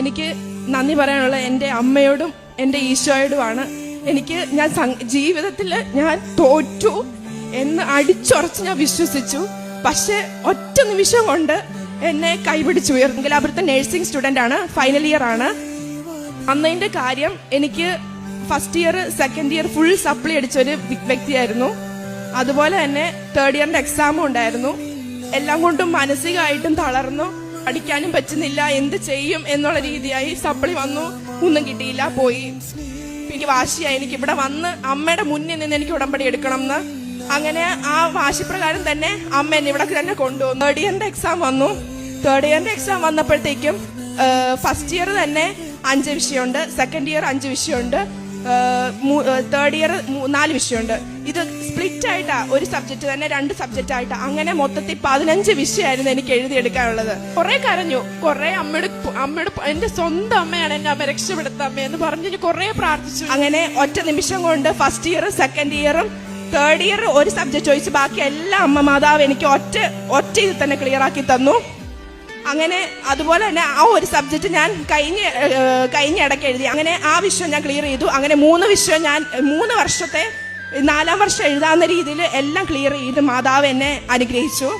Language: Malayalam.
എനിക്ക് നന്ദി പറയാനുള്ള എൻ്റെ അമ്മയോടും എൻ്റെ ഈശോയോടുമാണ്. ഞാൻ ജീവിതത്തിൽ ഞാൻ തോറ്റു എന്ന് അടിച്ചുറച്ച് ഞാൻ വിശ്വസിച്ചു. പക്ഷെ ഒറ്റ നിമിഷം കൊണ്ട് എന്നെ കൈപിടിച്ചു ഉയർന്നെങ്കിൽ അവിടുത്തെ നഴ്സിംഗ് സ്റ്റുഡൻ്റ് ആണ്, ഫൈനൽ ഇയർ ആണ്. അന്നതിൻ്റെ കാര്യം, എനിക്ക് first year second year full supply അടിച്ചൊരു വ്യക്തിയായിരുന്നു. അതുപോലെ തന്നെ തേർഡ് ഇയറിന്റെ എക്സാമും ഉണ്ടായിരുന്നു. എല്ലാം കൊണ്ടും മാനസികമായിട്ടും തളർന്നു. പഠിക്കാനും പറ്റുന്നില്ല, എന്ത് ചെയ്യും എന്നുള്ള രീതിയായി. സപ്ലി വന്നു, ഒന്നും കിട്ടിയില്ല, പോയി. എനിക്ക് വാശിയായി, എനിക്ക് ഇവിടെ വന്ന് അമ്മയുടെ മുന്നിൽ നിന്ന് എനിക്ക് ഉടമ്പടി എടുക്കണം എന്ന്. അങ്ങനെ ആ വാശിപ്രകാരം തന്നെ അമ്മ എന്നെ ഇവിടെ തന്നെ കൊണ്ടുവന്നു. തേർഡ് ഇയറിന്റെ എക്സാം വന്നു. തേർഡ് ഇയറിന്റെ എക്സാം വന്നപ്പോഴത്തേക്കും ഫസ്റ്റ് ഇയർ തന്നെ 5 വിഷയമുണ്ട്, സെക്കൻഡ് ഇയർ 5 വിഷയമുണ്ട്, തേർഡ് ഇയർ 4 വിഷയമുണ്ട്. ഇത് സ്പ്ലിറ്റ് ആയിട്ടാ, ഒരു സബ്ജക്ട് തന്നെ 2 സബ്ജക്റ്റ് ആയിട്ടാ. അങ്ങനെ മൊത്തത്തിൽ 15 വിഷയമായിരുന്നു എനിക്ക് എഴുതിയെടുക്കാനുള്ളത്. കുറെ കരഞ്ഞു, കുറെ അമ്മയോട് എന്റെ സ്വന്തം അമ്മയാണ് എന്നെ അമ്മ രക്ഷപ്പെടുത്ത അമ്മയെന്ന് പറഞ്ഞ് കുറെ പ്രാർത്ഥിച്ചു. അങ്ങനെ ഒറ്റ നിമിഷം കൊണ്ട് ഫസ്റ്റ് ഇയർ സെക്കൻഡ് ഇയറും തേർഡ് ഇയർ ഒരു സബ്ജക്ട് ചോദിച്ചു, ബാക്കി എല്ലാ അമ്മ മാതാവ് എനിക്ക് ഒറ്റ ഇത് തന്നെ ക്ലിയർ ആക്കി തന്നു. അങ്ങനെ അതുപോലെ തന്നെ ആ ഒരു സബ്ജക്ട് ഞാൻ കഴിഞ്ഞ ഇടയ്ക്ക് എഴുതി. അങ്ങനെ ആ വിഷയം ഞാൻ ക്ലിയർ ചെയ്തു. അങ്ങനെ 3 വിഷയം ഞാൻ 3 വർഷത്തെ 4ാം വർഷം എഴുതാവുന്ന രീതിയിൽ എല്ലാം ക്ലിയർ ചെയ്ത് മാതാവ് എന്നെ അനുഗ്രഹിച്ചു.